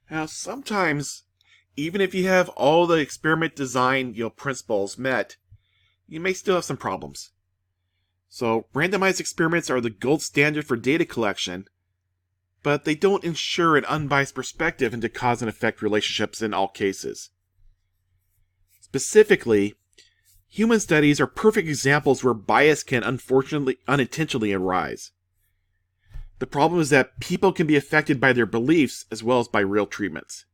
Now, sometimes, even if you have all the experiment design principles met, you may still have some problems. So, randomized experiments are the gold standard for data collection, but they don't ensure an unbiased perspective into cause and effect relationships in all cases. Specifically, human studies are perfect examples where bias can unfortunately unintentionally arise. The problem is that people can be affected by their beliefs as well as by real treatments.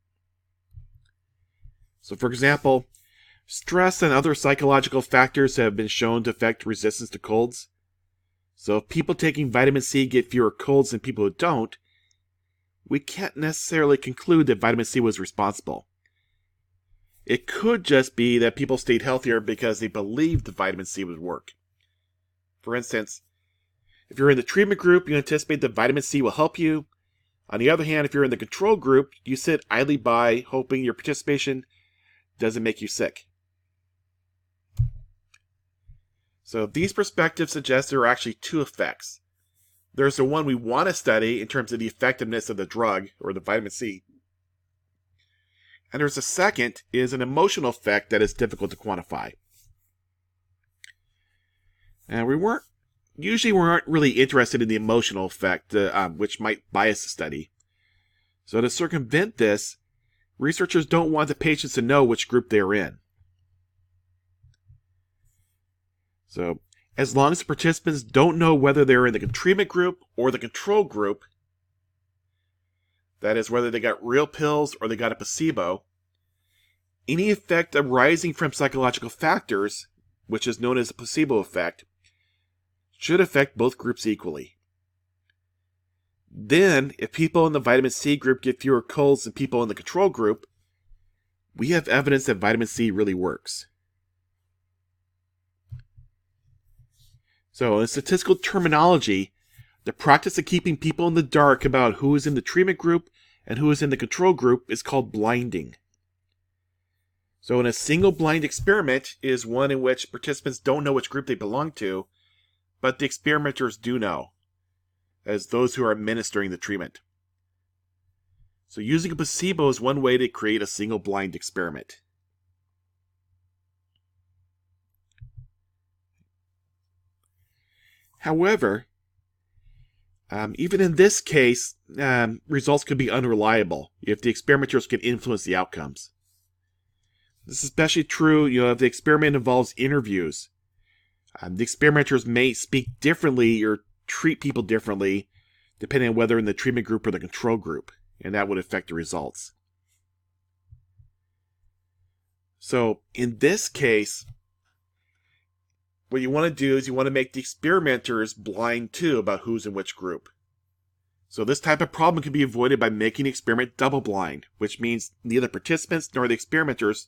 So, for example, stress and other psychological factors have been shown to affect resistance to colds. So if people taking vitamin C get fewer colds than people who don't, we can't necessarily conclude that vitamin C was responsible. It could just be that people stayed healthier because they believed the vitamin C would work. For instance, if you're in the treatment group, you anticipate that vitamin C will help you. On the other hand, if you're in the control group, you sit idly by hoping your participation doesn't make you sick. So these perspectives suggest there are actually two effects. There's the one we want to study in terms of the effectiveness of the drug, or the vitamin C. And there's a second, is an emotional effect that is difficult to quantify. And we weren't really interested in the emotional effect, which might bias the study. So to circumvent this, researchers don't want the patients to know which group they're in. So, as long as the participants don't know whether they're in the treatment group or the control group, that is, whether they got real pills or they got a placebo, any effect arising from psychological factors, which is known as the placebo effect, should affect both groups equally. Then, if people in the vitamin C group get fewer colds than people in the control group, we have evidence that vitamin C really works. So, in statistical terminology, the practice of keeping people in the dark about who is in the treatment group and who is in the control group is called blinding. So, in a single blind experiment is one in which participants don't know which group they belong to, but the experimenters do know, as those who are administering the treatment. So, using a placebo is one way to create a single blind experiment. However, even in this case, results could be unreliable if the experimenters can influence the outcomes. This is especially true, if the experiment involves interviews. The experimenters may speak differently or treat people differently, depending on whether in the treatment group or the control group, and that would affect the results. So, in this case, what you want to do is you want to make the experimenters blind too about who's in which group. So this type of problem can be avoided by making the experiment double-blind, which means neither participants nor the experimenters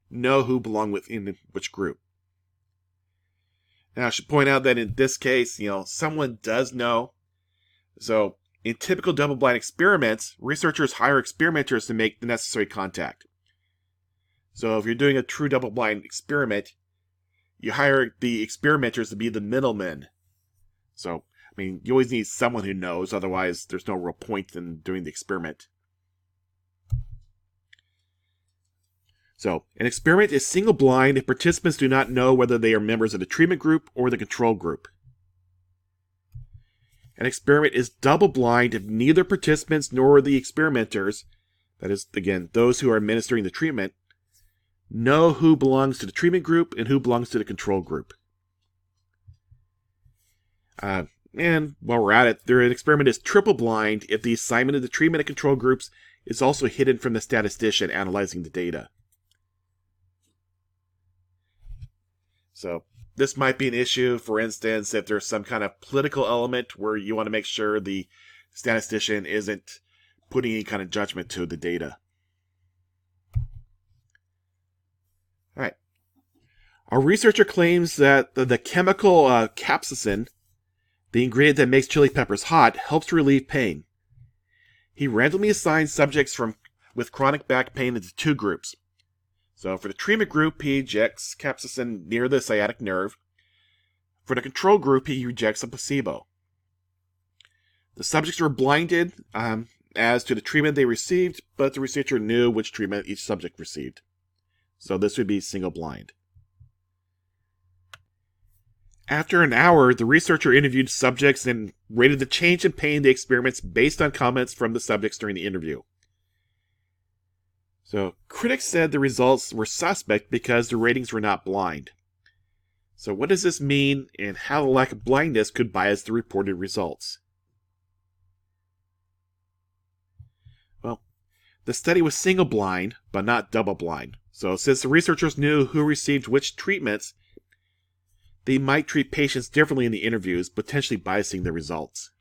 know who belong within which group. Now I should point out that in this case, someone does know. So in typical double-blind experiments, researchers hire experimenters to make the necessary contact. So if you're doing a true double-blind experiment, you hire the experimenters to be the middlemen. So, you always need someone who knows, otherwise there's no real point in doing the experiment. So, an experiment is single blind if participants do not know whether they are members of the treatment group or the control group. An experiment is double blind if neither participants nor the experimenters, that is, again, those who are administering the treatment, know who belongs to the treatment group and who belongs to the control group. And while we're at it, an experiment is triple blind if the assignment of the treatment and control groups is also hidden from the statistician analyzing the data. So this might be an issue, for instance, if there's some kind of political element where you want to make sure the statistician isn't putting any kind of judgment to the data. All right. Our researcher claims that the chemical capsaicin, the ingredient that makes chili peppers hot, helps relieve pain. He randomly assigned subjects with chronic back pain into two groups. So for the treatment group, he injects capsaicin near the sciatic nerve. For the control group, he injects a placebo. The subjects were blinded, and as to the treatment they received, but the researcher knew which treatment each subject received. So this would be single blind. After an hour, the researcher interviewed subjects and rated the change in pain in the experiments based on comments from the subjects during the interview. So, critics said the results were suspect because the ratings were not blind. So what does this mean, and how the lack of blindness could bias the reported results? Well, the study was single blind, but not double blind. So since the researchers knew who received which treatments, they might treat patients differently in the interviews, potentially biasing the results.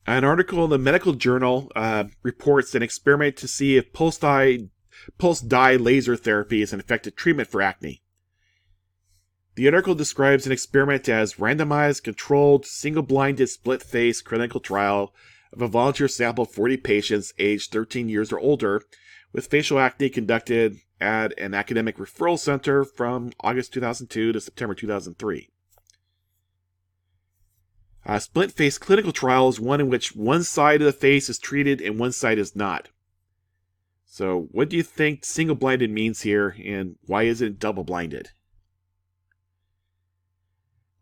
An article in the medical journal reports an experiment to see if pulse dye laser therapy is an effective treatment for acne. The article describes an experiment as randomized, controlled, single-blinded, split-face clinical trial of a volunteer sample of 40 patients aged 13 years or older with facial acne conducted at an academic referral center from August 2002 to September 2003. A split-face clinical trial is one in which one side of the face is treated and one side is not. So what do you think single-blinded means here, and why is it double-blinded?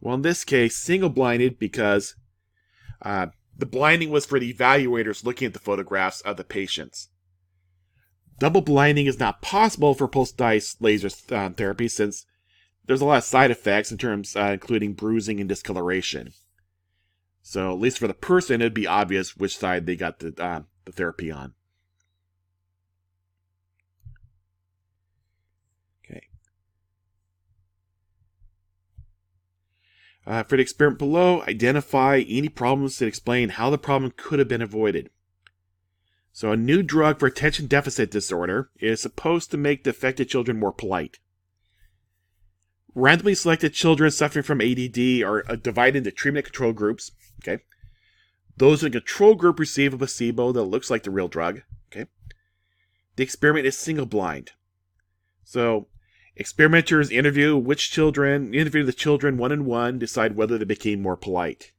Well, in this case, single-blinded because the blinding was for the evaluators looking at the photographs of the patients. Double blinding is not possible for pulse dye laser therapy since there's a lot of side effects in terms including bruising and discoloration. So at least for the person, it'd be obvious which side they got the therapy on. Okay. For the experiment below, identify any problems and explain how the problem could have been avoided. So a new drug for attention deficit disorder is supposed to make the affected children more polite. Randomly selected children suffering from ADD are divided into treatment control groups. Okay. Those in the control group receive a placebo that looks like the real drug. Okay. The experiment is single blind. So experimenters interview the children one on one, decide whether they became more polite.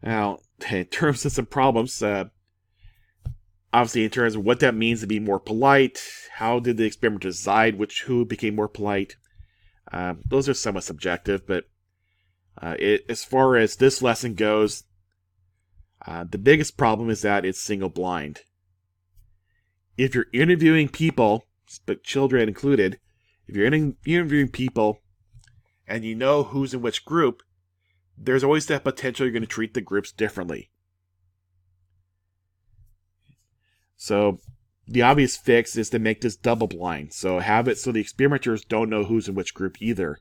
Now, in terms of some problems, obviously in terms of what that means to be more polite, how did the experiment decide who became more polite? Those are somewhat subjective, but as far as this lesson goes, the biggest problem is that it's single blind. If you're interviewing people, but children included, if you're interviewing people and you know who's in which group, there's always that potential you're going to treat the groups differently. So the obvious fix is to make this double blind. So have it so the experimenters don't know who's in which group either.